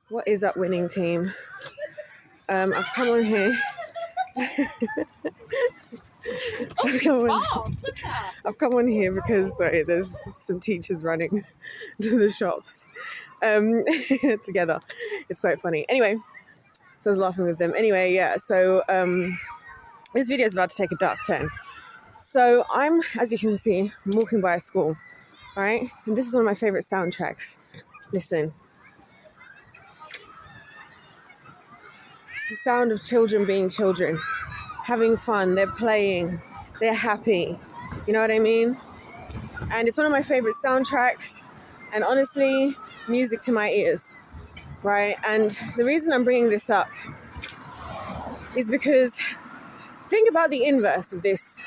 What is up, winning team? I've come on here. I've come on here because, sorry, there's some teachers running to the shops together. It's quite funny. Anyway, so I was laughing with them. Anyway, yeah, so this video is about to take a dark turn. So I'm, as you can see, I'm walking by a school, right? And this is one of my favorite soundtracks. Listen. It's the sound of children being children, having fun, they're playing, they're happy. You know what I mean? And it's one of my favorite soundtracks, and honestly, music to my ears, right? And the reason I'm bringing this up is because think about the inverse of this.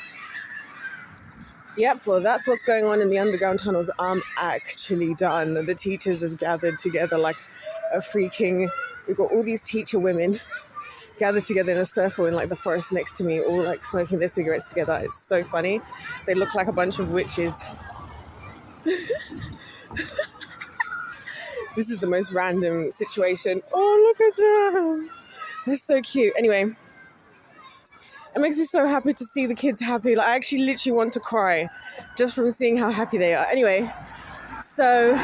Yep, well, that's what's going on in the underground tunnels. I'm actually done. The teachers have gathered together like a freaking... We've got all these teacher women gathered together in a circle in like the forest next to me, all like smoking their cigarettes together. It's so funny. They look like a bunch of witches. This is the most random situation. Oh, look at them. They're so cute. Anyway, it makes me so happy to see the kids happy. Like, I actually literally want to cry just from seeing how happy they are. Anyway, so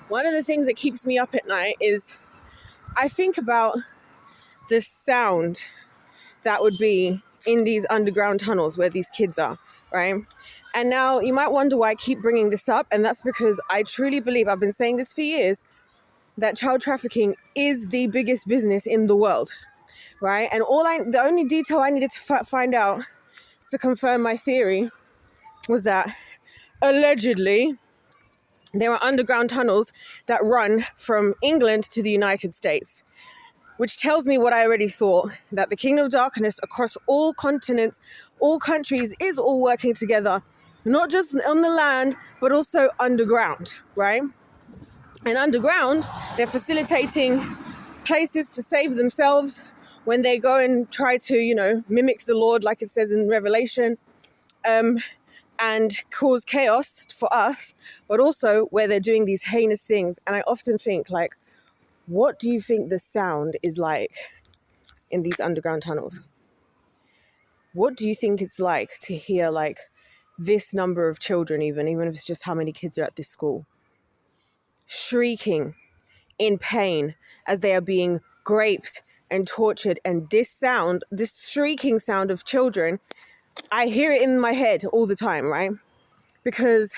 one of the things that keeps me up at night is I think about the sound that would be in these underground tunnels where these kids are, right? And now you might wonder why I keep bringing this up, and that's because I truly believe, I've been saying this for years, that child trafficking is the biggest business in the world, right? And the only detail I needed to find out to confirm my theory was that allegedly there are underground tunnels that run from England to the United States, which tells me what I already thought, that the Kingdom of Darkness across all continents, all countries, is all working together, not just on the land, but also underground, right? And underground, they're facilitating places to save themselves when they go and try to, mimic the Lord, like it says in Revelation, and cause chaos for us, but also where they're doing these heinous things. And I often think, like, what do you think the sound is like in these underground tunnels? What do you think it's like to hear like this number of children, even if it's just how many kids are at this school, shrieking in pain as they are being raped and tortured? And this sound, this shrieking sound of children, I hear it in my head all the time, right? Because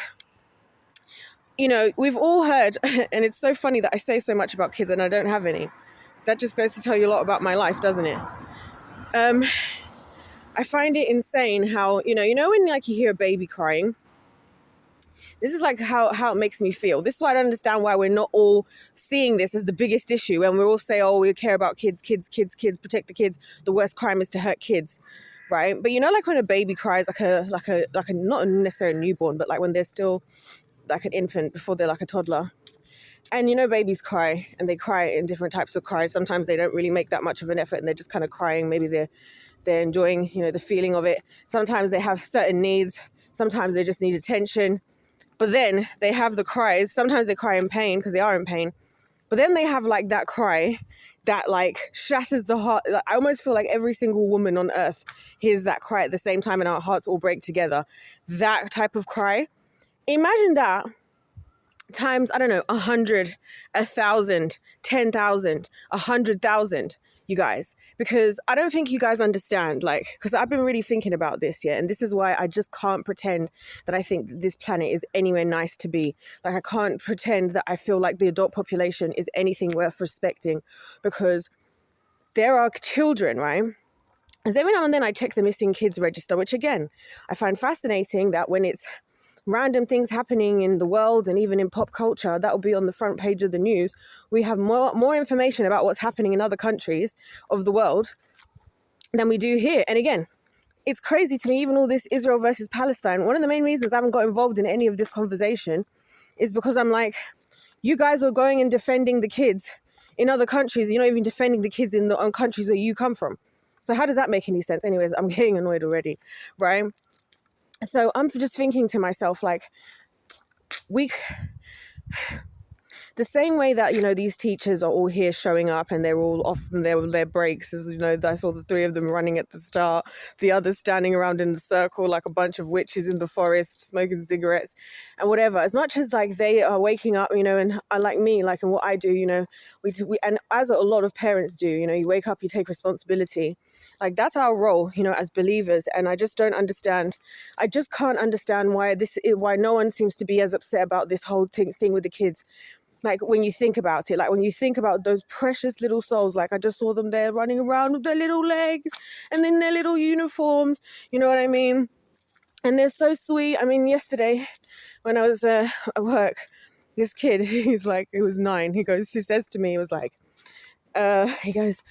we've all heard, and it's so funny that I say so much about kids and I don't have any. That just goes to tell you a lot about my life, doesn't it? I find it insane how, when like you hear a baby crying, this is like how it makes me feel. This is why I don't understand why we're not all seeing this as the biggest issue, and we all say, oh, we care about kids, protect the kids. The worst crime is to hurt kids, right? But like when a baby cries, like a not necessarily a newborn, but like when they're still like an infant before they're like a toddler. And babies cry, and they cry in different types of cries. Sometimes they don't really make that much of an effort and they're just kind of crying. Maybe they're enjoying, the feeling of it. Sometimes they have certain needs. Sometimes they just need attention. But then they have the cries. Sometimes they cry in pain because they are in pain. But then they have like that cry that like shatters the heart. I almost feel like every single woman on earth hears that cry at the same time and our hearts all break together. That type of cry. Imagine that times, I don't know, 100, 1,000, 10,000, 100,000, you guys. Because I don't think you guys understand, because I've been really thinking about this, yeah, and this is why I just can't pretend that I think this planet is anywhere nice to be. Like, I can't pretend that I feel like the adult population is anything worth respecting, because there are children, right? As every now and then I check the missing kids register, which again, I find fascinating that when it's random things happening in the world and even in pop culture, that will be on the front page of the news. We have more information about what's happening in other countries of the world than we do here. And again, it's crazy to me, even all this Israel versus Palestine. One of the main reasons I haven't got involved in any of this conversation is because I'm like, you guys are going and defending the kids in other countries. You're not even defending the kids in the countries where you come from. So how does that make any sense? Anyways, I'm getting annoyed already, right? So I'm just thinking to myself, like, the the same way that, these teachers are all here showing up and they're all off their breaks, as I saw the three of them running at the start, the others standing around in the circle like a bunch of witches in the forest smoking cigarettes and whatever. As much as like they are waking up, and like me, like, and what I do, we and as a lot of parents do, you wake up, you take responsibility. Like, that's our role, as believers. And I just don't understand. I just can't understand why no one seems to be as upset about this whole thing with the kids. Like, when you think about it, like when you think about those precious little souls, like I just saw them there running around with their little legs and in their little uniforms, you know what I mean? And they're so sweet. I mean, yesterday when I was at work, this kid, he was 9. He says to me, he was like, he goes,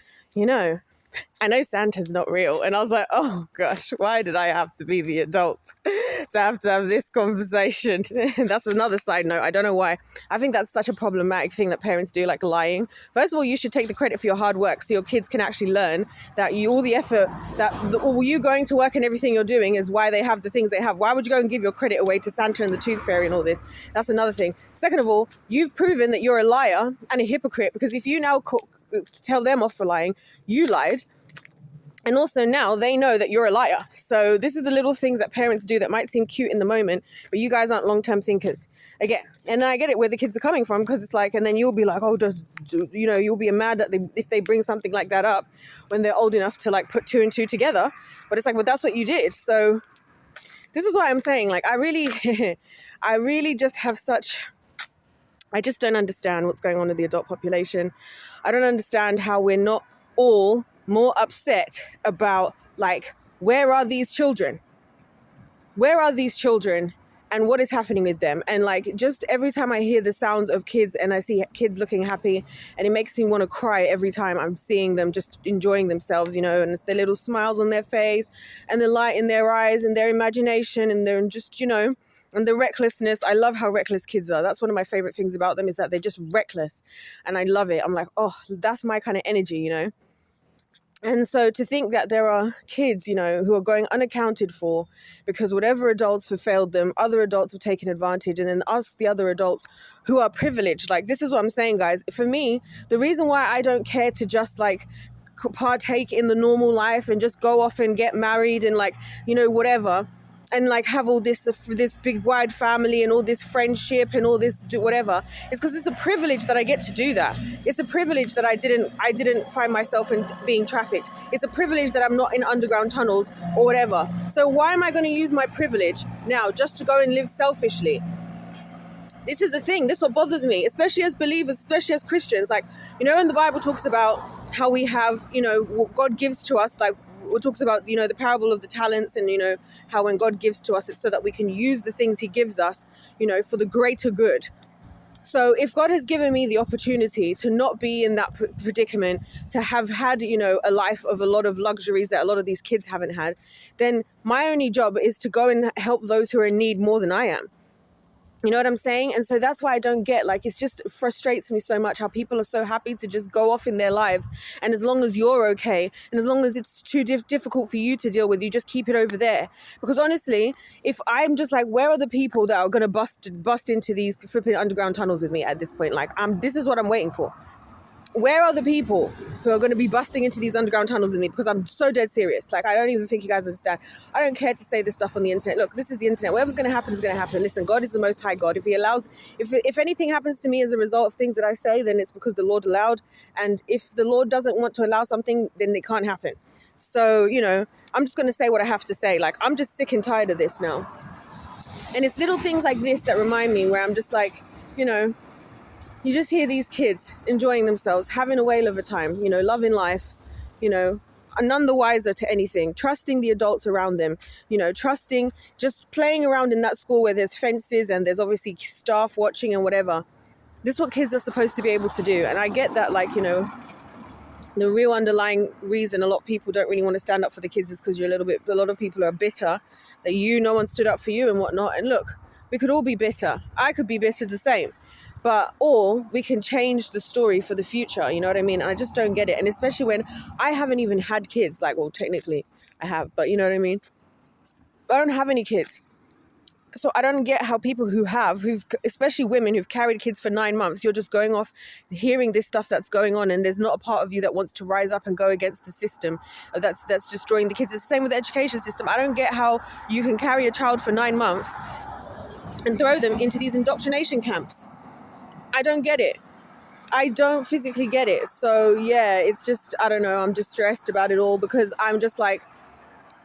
I know Santa's not real. And I was like, oh gosh, why did I have to be the adult to have this conversation? That's another side note. I don't know why. I think that's such a problematic thing that parents do, like lying. First of all, you should take the credit for your hard work so your kids can actually learn that all the effort, all you going to work and everything you're doing is why they have the things they have. Why would you go and give your credit away to Santa and the Tooth Fairy and all this? That's another thing. Second of all, you've proven that you're a liar and a hypocrite, because if you now tell them off for lying, you lied. And also now they know that you're a liar. So this is the little things that parents do that might seem cute in the moment, but you guys aren't long-term thinkers. Again, and I get it where the kids are coming from, because it's like, and then you'll be like, oh, you'll be mad that if they bring something like that up when they're old enough to like put 2 and 2 together. But it's like, well, that's what you did. So this is why I'm saying, like, I really just have I just don't understand what's going on with the adult population. I don't understand how we're not all more upset about, like, where are these children? Where are these children and what is happening with them? And like, just every time I hear the sounds of kids and I see kids looking happy, and it makes me want to cry every time I'm seeing them just enjoying themselves, and it's their little smiles on their face and the light in their eyes and their imagination and their just, and the recklessness. I love how reckless kids are. That's one of my favorite things about them, is that they're just reckless. And I love it. I'm like, oh, that's my kind of energy, And so to think that there are kids, who are going unaccounted for because whatever adults have failed them, other adults have taken advantage, and then us, the other adults who are privileged. Like, this is what I'm saying, guys. For me, the reason why I don't care to just like partake in the normal life and just go off and get married and like, whatever, and like have all this big wide family and all this friendship and all this whatever, is because it's a privilege that I get to do that. It's a privilege that I didn't find myself in being trafficked. It's a privilege that I'm not in underground tunnels or whatever. So why am I going to use my privilege now just to go and live selfishly? This is the thing. This is what bothers me, especially as believers, especially as Christians. Like, when the Bible talks about how we have, what God gives to us, like, it talks about, the parable of the talents, and, how when God gives to us, it's so that we can use the things he gives us, for the greater good. So if God has given me the opportunity to not be in that predicament, to have had, a life of a lot of luxuries that a lot of these kids haven't had, then my only job is to go and help those who are in need more than I am. You know what I'm saying? And so that's why I don't get, like, it just frustrates me so much how people are so happy to just go off in their lives. And as long as you're okay, and as long as it's too difficult for you to deal with, you just keep it over there. Because honestly, if I'm just like, where are the people that are going to bust into these flipping underground tunnels with me at this point? Like, this is what I'm waiting for. Where are the people who are going to be busting into these underground tunnels with me? Because I'm so dead serious. Like, I don't even think you guys understand. I don't care to say this stuff on the internet. Look, this is the internet. Whatever's going to happen is going to happen. Listen, God is the most high God. If he allows, if anything happens to me as a result of things that I say, then it's because the Lord allowed. And if the Lord doesn't want to allow something, then it can't happen. So, I'm just going to say what I have to say. Like, I'm just sick and tired of this now. And it's little things like this that remind me, where I'm just like, you just hear these kids enjoying themselves, having a whale of a time, loving life, are none the wiser to anything, trusting the adults around them, trusting, just playing around in that school where there's fences and there's obviously staff watching and whatever. This is what kids are supposed to be able to do. And I get that, like, the real underlying reason a lot of people don't really want to stand up for the kids is because a lot of people are bitter that no one stood up for you and whatnot. And look, we could all be bitter. I could be bitter the same. Or we can change the story for the future, you know what I mean? And I just don't get it. And especially when I haven't even had kids, like, well, technically I have, but you know what I mean? I don't have any kids. So I don't get how people especially women who've carried kids for 9 months, you're just going off hearing this stuff that's going on, and there's not a part of you that wants to rise up and go against the system that's destroying the kids. It's the same with the education system. I don't get how you can carry a child for 9 months and throw them into these indoctrination camps. I don't get it. I don't physically get it. So yeah, it's just, I don't know, I'm distressed about it all, because I'm just like,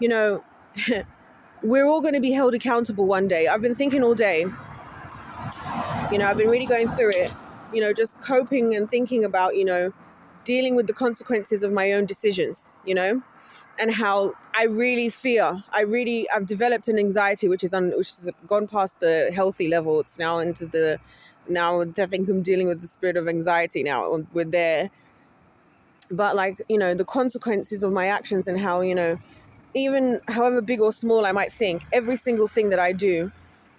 you know, we're all going to be held accountable one day. I've been thinking all day, I've been really going through it, just coping and thinking about, dealing with the consequences of my own decisions, and how I really fear. I've developed an anxiety which has gone past the healthy level. It's now now I think I'm dealing with the spirit of anxiety now. We're there. But the consequences of my actions, and how, even however big or small I might think, every single thing that I do,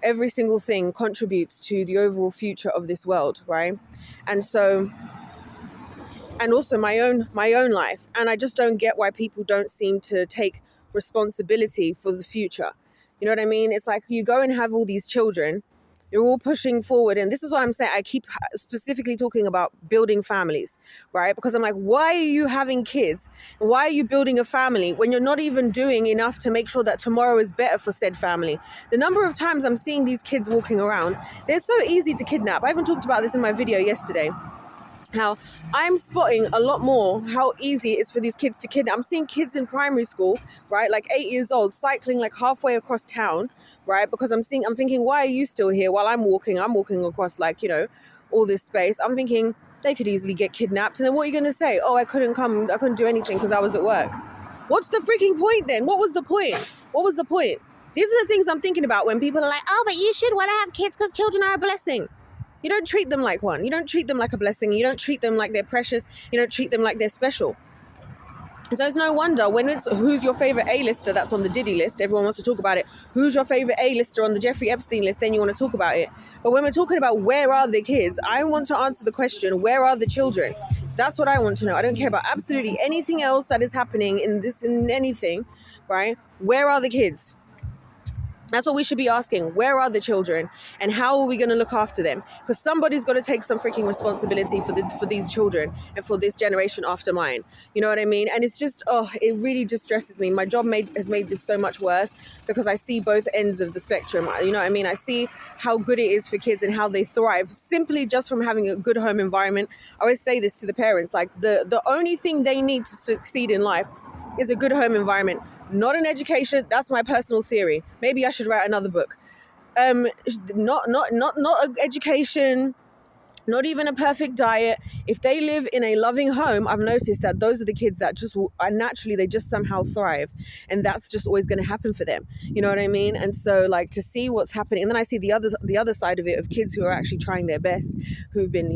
every single thing contributes to the overall future of this world, right? And so, and also my own life. And I just don't get why people don't seem to take responsibility for the future. You know what I mean? It's like you go and have all these children, you're all pushing forward. And this is why I'm saying I keep specifically talking about building families, right? Because I'm like, why are you having kids? Why are you building a family when you're not even doing enough to make sure that tomorrow is better for said family? The number of times I'm seeing these kids walking around, they're so easy to kidnap. I even talked about this in my video yesterday. How I'm spotting a lot more how easy it is for these kids to kidnap. I'm seeing kids in primary school, right, like 8 years old, cycling like halfway across town, right? Because I'm thinking, why are you still here while I'm walking across all this space. I'm thinking they could easily get kidnapped. And then what are you going to say? Oh, I couldn't do anything because I was at work. What's the freaking point then? What was the point? These are the things I'm thinking about when people are like, oh, but you should want to have kids because children are a blessing. You don't treat them like one. You don't treat them like a blessing. You don't treat them like they're precious. You don't treat them like they're special. So it's no wonder when it's who's your favorite A-lister that's on the Diddy list, everyone wants to talk about it. Who's your favorite A-lister on the Jeffrey Epstein list, then you want to talk about it. But when we're talking about where are the kids, I want to answer the question, where are the children? That's what I want to know. I don't care about absolutely anything else that is happening in anything, right? Where are the kids? That's what we should be asking. Where are the children, and how are we going to look after them? Because somebody's got to take some freaking responsibility for these children and for this generation after mine. You know what I mean? And it's just, it really distresses me. My job has made this so much worse because I see both ends of the spectrum. You know what I mean? I see how good it is for kids and how they thrive simply just from having a good home environment. I always say this to the parents, like the only thing they need to succeed in life is a good home environment. Not an education. That's my personal theory. Maybe I should write another book. Not education, not even a perfect diet. If they live in a loving home, I've noticed that those are the kids that just are naturally, they just somehow thrive. And that's just always going to happen for them. You know what I mean? And so to see what's happening. And then I see the other side of it, of kids who are actually trying their best, who've been,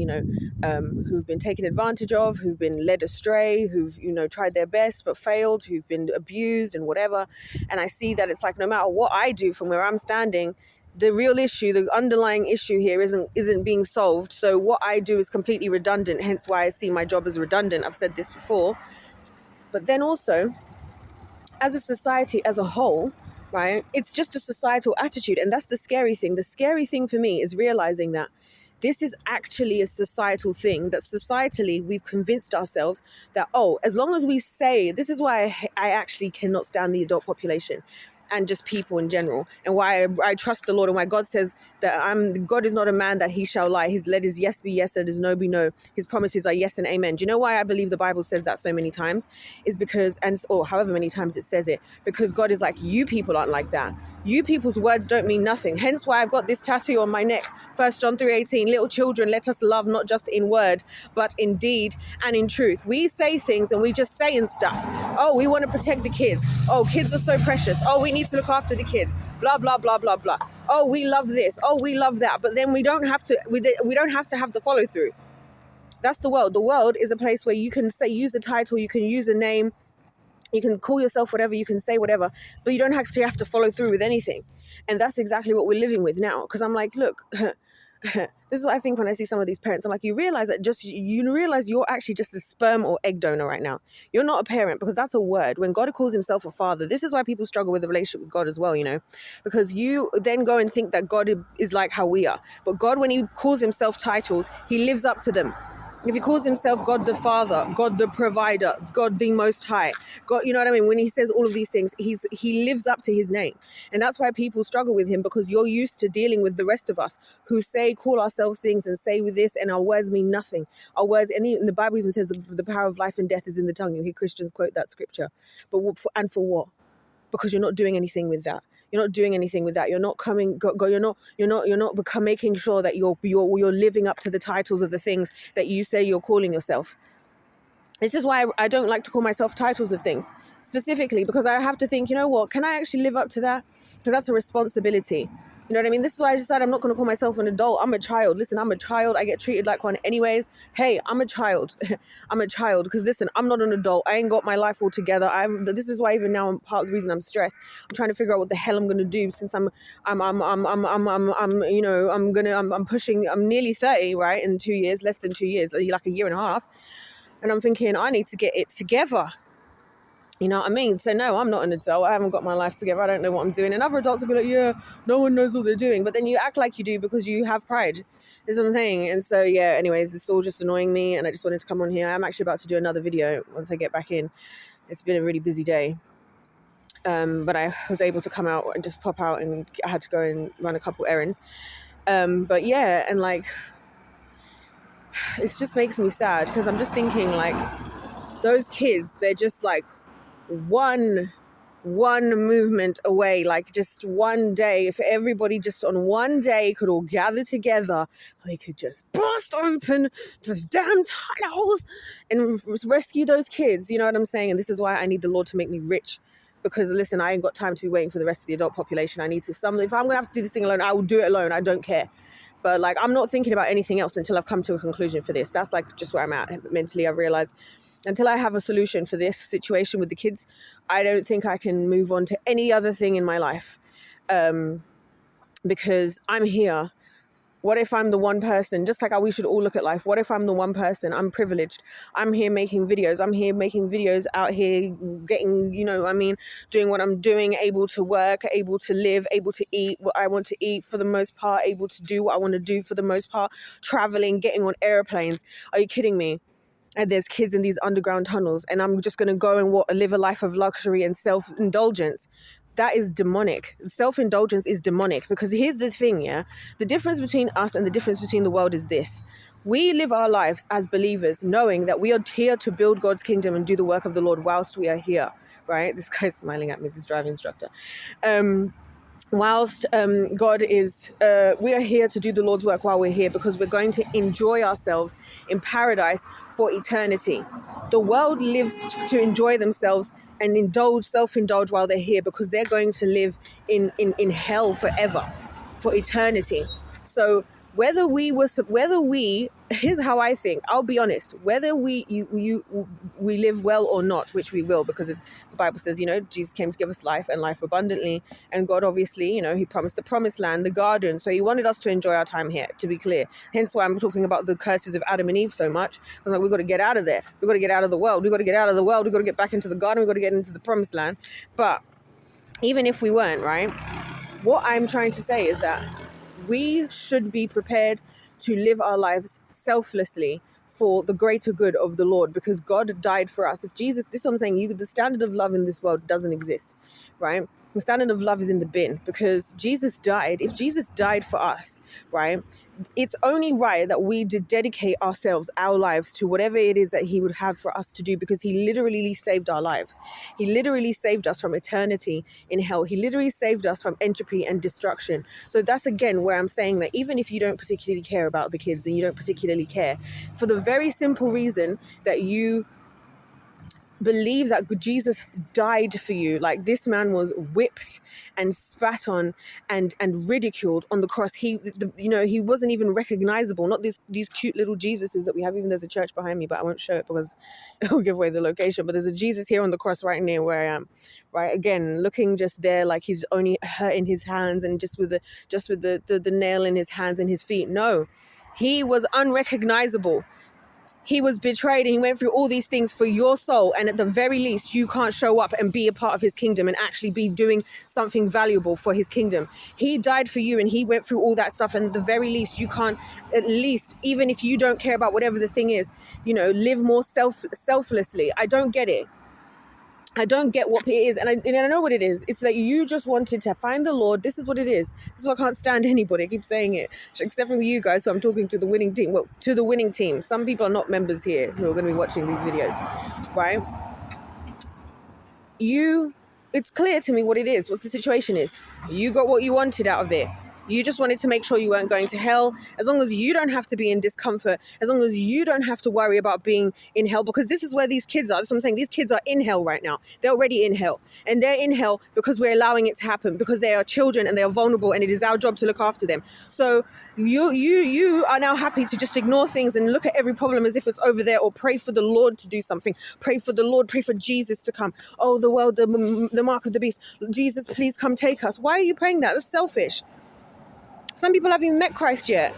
who've been taken advantage of, who've been led astray, who've, tried their best but failed, who've been abused and whatever. And I see that it's like, no matter what I do from where I'm standing, the real issue, the underlying issue here isn't being solved. So what I do is completely redundant, hence why I see my job as redundant. I've said this before. But then also, as a society as a whole, right, it's just a societal attitude. And that's the scary thing. The scary thing for me is realizing that this is actually a societal thing, that societally we've convinced ourselves that, as long as we say, this is why I actually cannot stand the adult population and just people in general, and why I trust the Lord, and why God says that God is not a man that he shall lie. Let his yes be yes and his no be no. His promises are yes and amen. Do you know why I believe the Bible says that so many times? Is because, or however many times it says it, because God is like, you people aren't like that. You people's words don't mean nothing. Hence why I've got this tattoo on my neck. 1 John 3:18, little children, let us love not just in word, but in deed and in truth. We say things and we just saying stuff. Oh, we want to protect the kids. Oh, kids are so precious. Oh, we need to look after the kids. Blah, blah, blah, blah, blah. Oh, we love this. Oh, we love that. But then we don't have to have the follow through. That's the world. The world is a place where you can use a title, you can use a name, you can call yourself whatever, you can say whatever, but you don't have to follow through with anything. And that's exactly what we're living with now. Because I'm like, look, This is what I think when I see some of these parents. I'm like, you realize you're actually just a sperm or egg donor right now. You're not a parent, because that's a word. When God calls himself a father, this is why people struggle with the relationship with God as well, because you then go and think that God is like how we are. But God, when he calls himself titles, he lives up to them. If he calls himself God the Father, God the Provider, God the Most High, God, you know what I mean? When he says all of these things, he lives up to his name. And that's why people struggle with him, because you're used to dealing with the rest of us who call ourselves things and say with this, and our words mean nothing. Our words, and the Bible even says the power of life and death is in the tongue. You hear Christians quote that scripture. But for what? Because you're not doing anything with that. You're not doing anything with that. You're not making sure that you're living up to the titles of the things that you say you're calling yourself. This is why I don't like to call myself titles of things, specifically because I have to think, you know what, can I actually live up to that? Because that's a responsibility. You know what I mean? This is why I decided I'm not going to call myself an adult. I'm a child. Listen, I'm a child. I get treated like one anyways. Hey, I'm a child. I'm a child because, listen, I'm not an adult. I ain't got my life all together. This is why even now, part of the reason I'm stressed. I'm trying to figure out what the hell I'm going to do, since I'm nearly 30, right? In 2 years, less than 2 years, like a year and a half. And I'm thinking, I need to get it together. You know what I mean? So no, I'm not an adult. I haven't got my life together. I don't know what I'm doing. And other adults will be like, yeah, no one knows what they're doing. But then you act like you do because you have pride. That's what I'm saying. And so, yeah, anyways, it's all just annoying me. And I just wanted to come on here. I'm actually about to do another video once I get back in. It's been a really busy day. But I was able to come out and just pop out, and I had to go and run a couple errands. But yeah, and like, it just makes me sad because I'm just thinking, like, those kids, they're just like one movement away, like just one day. If everybody just on one day could all gather together, they could just bust open those damn tunnels and rescue those kids. You know what I'm saying? And this is why I need the Lord to make me rich. Because listen, I ain't got time to be waiting for the rest of the adult population. I need to, if I'm gonna have to do this thing alone, I will do it alone. I don't care. But like, I'm not thinking about anything else until I've come to a conclusion for this. That's like just where I'm at mentally. I've realized until I have a solution for this situation with the kids, I don't think I can move on to any other thing in my life. Because I'm here. What if I'm the one person, just like how we should all look at life? What if I'm the one person? I'm privileged. I'm here making videos. I'm here making videos out here getting, doing what I'm doing, able to work, able to live, able to eat what I want to eat for the most part, able to do what I want to do for the most part, traveling, getting on airplanes. Are you kidding me? And there's kids in these underground tunnels, and I'm just going to go and live a life of luxury and self-indulgence. That is demonic. Self-indulgence is demonic, because here's the thing, yeah? The difference between us and the difference between the world is this. We live our lives as believers, knowing that we are here to build God's kingdom and do the work of the Lord whilst we are here, right? This guy's smiling at me, this driving instructor. Whilst God is, we are here to do the Lord's work while we're here, because we're going to enjoy ourselves in paradise for eternity. The world lives to enjoy themselves and self-indulge while they're here, because they're going to live in hell forever, for eternity. So here's how I think. I'll be honest. Whether we live well or not, which we will, because the Bible says, Jesus came to give us life and life abundantly. And God, obviously, he promised the promised land, the garden. So he wanted us to enjoy our time here, to be clear. Hence why I'm talking about the curses of Adam and Eve so much. I'm like, we've got to get out of there. We've got to get out of the world. We've got to get out of the world. We've got to get back into the garden. We've got to get into the promised land. But even if we weren't, right? What I'm trying to say is that we should be prepared to live our lives selflessly for the greater good of the Lord, because God died for us. If Jesus, this is what I'm saying, the standard of love in this world doesn't exist, right? The standard of love is in the bin, because Jesus died. If Jesus died for us, right, it's only right that we dedicate ourselves, our lives, to whatever it is that he would have for us to do, because he literally saved our lives. He literally saved us from eternity in hell. He literally saved us from entropy and destruction. So that's again where I'm saying that even if you don't particularly care about the kids, and you don't particularly care, for the very simple reason that you believe that Jesus died for you. Like, this man was whipped and spat on and ridiculed on the cross. He wasn't even recognizable. Not these cute little Jesuses that we have. Even there's a church behind me, but I won't show it because it will give away the location. But there's a Jesus here on the cross right near where I am. Right, again, looking just there like he's only hurt in his hands and just with the nail in his hands and his feet. No, he was unrecognizable. He was betrayed and he went through all these things for your soul. And at the very least, you can't show up and be a part of his kingdom and actually be doing something valuable for his kingdom. He died for you and he went through all that stuff. And at the very least, you can't, at least, even if you don't care about whatever the thing is, live more selflessly. I don't get it. I don't get what it is. And I know what it is. It's that you just wanted to find the Lord. This is what it is. This is why I can't stand anybody. I keep saying it. Except from you guys who I'm talking to the winning team. Well, to the winning team. Some people are not members here who are going to be watching these videos. Right? It's clear to me what it is. What the situation is. You got what you wanted out of it. You just wanted to make sure you weren't going to hell. As long as you don't have to be in discomfort, as long as you don't have to worry about being in hell, because this is where these kids are. That's what I'm saying. These kids are in hell right now. They're already in hell. And they're in hell because we're allowing it to happen, because they are children and they are vulnerable and it is our job to look after them. So you are now happy to just ignore things and look at every problem as if it's over there, or pray for the Lord to do something. Pray for the Lord, pray for Jesus to come. Oh, the world, the mark of the beast. Jesus, please come take us. Why are you praying that? That's selfish. Some people haven't even met Christ yet.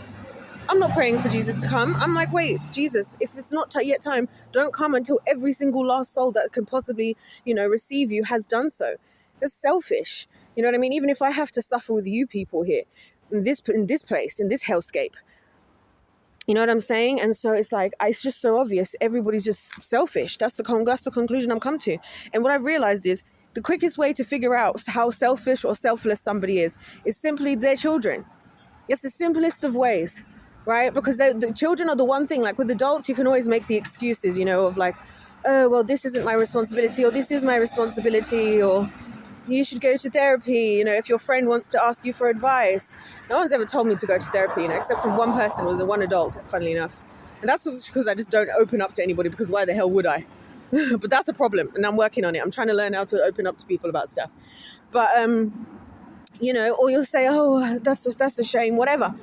I'm not praying for Jesus to come. I'm like, wait, Jesus, if it's not yet time, don't come until every single last soul that can possibly, receive you has done so. That's selfish. You know what I mean? Even if I have to suffer with you people here, in this place, in this hellscape. You know what I'm saying? And so it's like, it's just so obvious. Everybody's just selfish. That's the conclusion I'm come to. And what I've realized is the quickest way to figure out how selfish or selfless somebody is simply their children. It's the simplest of ways, right? Because the children are the one thing. Like with adults, you can always make the excuses, of like, oh, well, this isn't my responsibility, or this is my responsibility, or you should go to therapy, if your friend wants to ask you for advice. No one's ever told me to go to therapy, except from one person. It was the one adult, funnily enough. And that's just because I just don't open up to anybody, because why the hell would I? But that's a problem, and I'm working on it. I'm trying to learn how to open up to people about stuff. But, or you'll say, oh, that's a shame, whatever.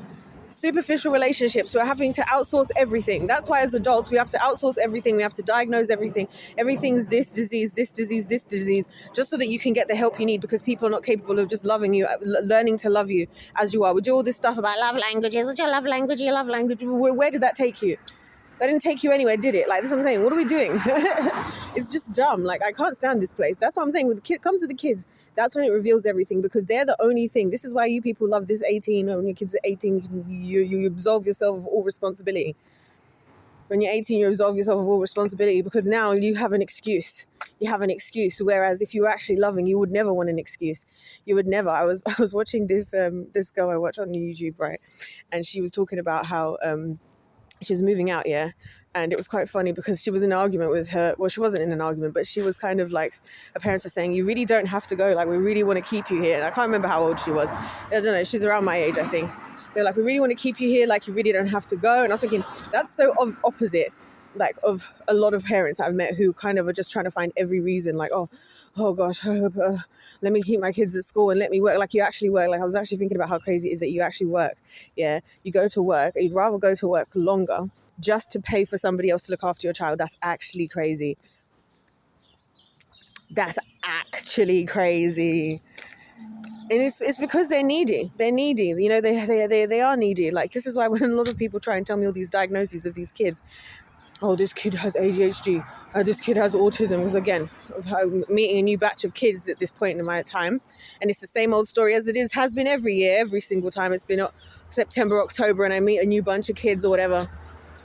Superficial relationships, we're having to outsource everything. That's why as adults, we have to outsource everything. We have to diagnose everything. Everything's this disease, just so that you can get the help you need, because people are not capable of just loving you, learning to love you as you are. We do all this stuff about love languages. What's your love language? Your love language. Where did that take you? That didn't take you anywhere, did it? Like, that's what I'm saying. What are we doing? It's just dumb. Like, I can't stand this place. That's what I'm saying. When it comes to the kids, that's when it reveals everything, because they're the only thing. This is why you people love this 18. When your kids are 18, you absolve yourself of all responsibility. When you're 18, you absolve yourself of all responsibility, because now you have an excuse. You have an excuse. Whereas if you were actually loving, you would never want an excuse. You would never. I was watching this girl I watch on YouTube, right? And she was talking about how she was moving out, yeah. And it was quite funny because she was in an argument with her. Well, she wasn't in an argument, but she was kind of like, her parents were saying, you really don't have to go. Like, we really want to keep you here. And I can't remember how old she was. I don't know. She's around my age, I think. They're like, we really want to keep you here. Like, you really don't have to go. And I was thinking, that's so opposite, like, of a lot of parents I've met who kind of are just trying to find every reason. Like, oh gosh, let me keep my kids at school and let me work. Like, you actually work. Like, I was actually thinking about how crazy it is that you actually work. Yeah, you go to work. You'd rather go to work longer just to pay for somebody else to look after your child. That's actually crazy. That's actually crazy. And it's because they're needy. They're needy. They are needy. Like, this is why when a lot of people try and tell me all these diagnoses of these kids, oh, this kid has ADHD, this kid has autism, because again, I'm meeting a new batch of kids at this point in my time, and it's the same old story as it has been every year, every single time. It's been September, October, and I meet a new bunch of kids or whatever.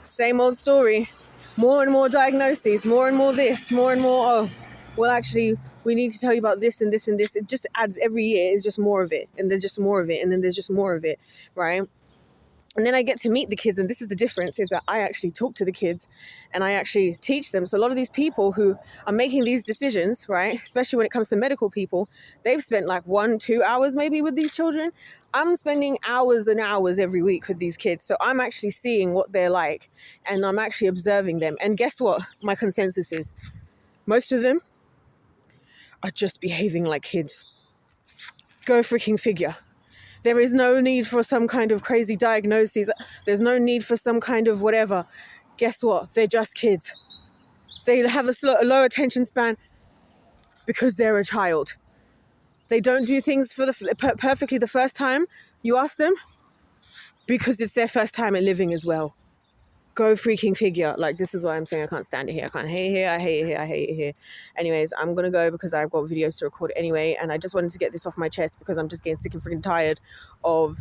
Same old story. More and more diagnoses, more and more this, more and more, oh, well, actually, we need to tell you about this and this and this. It just adds every year. It's just more of it, and there's just more of it, and then there's just more of it, right? And then I get to meet the kids, and this is the difference, is that I actually talk to the kids and I actually teach them. So a lot of these people who are making these decisions, right, especially when it comes to medical people, they've spent like 1-2 hours maybe with these children. I'm spending hours and hours every week with these kids. So I'm actually seeing what they're like, and I'm actually observing them. And guess what my consensus is? Most of them are just behaving like kids. Go freaking figure. There is no need for some kind of crazy diagnosis. There's no need for some kind of whatever. Guess what? They're just kids. They have a low attention span because they're a child. They don't do things for perfectly the first time you ask them because it's their first time at living as well. Go freaking figure. Like, this is why I'm saying I can't stand it here. I can't hate it here. I hate it here. I hate it here. Anyways, I'm going to go because I've got videos to record anyway. And I just wanted to get this off my chest because I'm just getting sick and freaking tired of,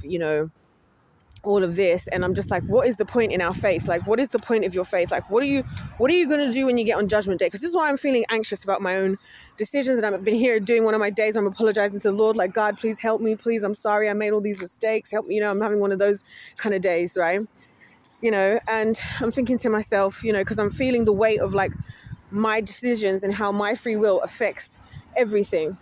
all of this. And I'm just like, what is the point in our faith? Like, what is the point of your faith? Like, what are you going to do when you get on Judgment Day? Because this is why I'm feeling anxious about my own decisions. And I've been here doing one of my days. I'm apologizing to the Lord. Like, God, please help me. Please, I'm sorry. I made all these mistakes. Help me. I'm having one of those kind of days, right? And I'm thinking to myself, because I'm feeling the weight of like my decisions and how my free will affects everything.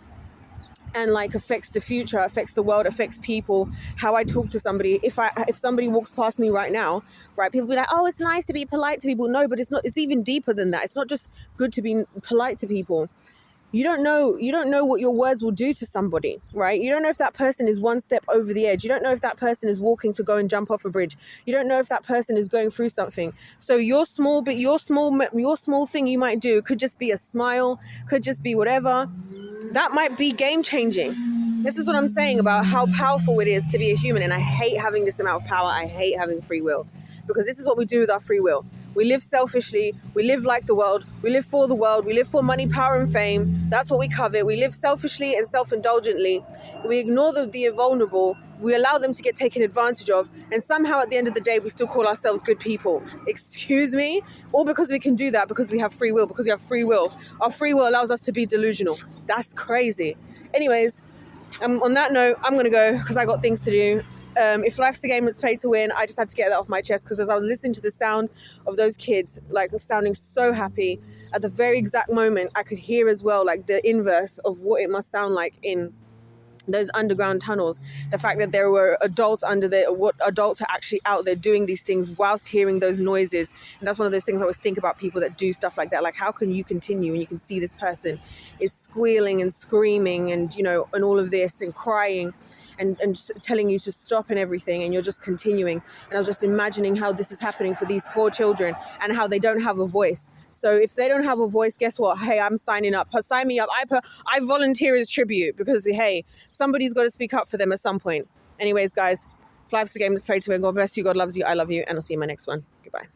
And like affects the future, affects the world, affects people, how I talk to somebody. If somebody walks past me right now, right, people be like, oh, it's nice to be polite to people. No, but it's not. It's even deeper than that. It's not just good to be polite to people. You don't know what your words will do to somebody, right? You don't know if that person is one step over the edge. You don't know if that person is walking to go and jump off a bridge. You don't know if that person is going through something. So your small thing you might do could just be a smile, could just be whatever. That might be game changing. This is what I'm saying about how powerful it is to be a human. And I hate having this amount of power. I hate having free will, because this is what we do with our free will. We live selfishly. We live like the world. We live for the world. We live for money, power, and fame. That's what we covet. We live selfishly and self-indulgently. We ignore the vulnerable. We allow them to get taken advantage of. And somehow at the end of the day, we still call ourselves good people. Excuse me? All because we can do that because we have free will. Because we have free will. Our free will allows us to be delusional. That's crazy. Anyways, on that note, I'm going to go because I got things to do. If life's a game, it's pay to win. I just had to get that off my chest because as I was listening to the sound of those kids, like sounding so happy, at the very exact moment, I could hear as well, like the inverse of what it must sound like in those underground tunnels. The fact that there were adults under there, what adults are actually out there doing these things whilst hearing those noises. And that's one of those things I always think about people that do stuff like that. Like, how can you continue when you can see this person is squealing and screaming and, and all of this and crying and just telling you to stop and everything, and you're just continuing. And I was just imagining how this is happening for these poor children and how they don't have a voice. So if they don't have a voice, guess what? Hey, I'm signing up. Sign me up. I volunteer as tribute because, hey, somebody's got to speak up for them at some point. Anyways, guys, life's a game. Let's play to win. God bless you. God loves you. I love you. And I'll see you in my next one. Goodbye.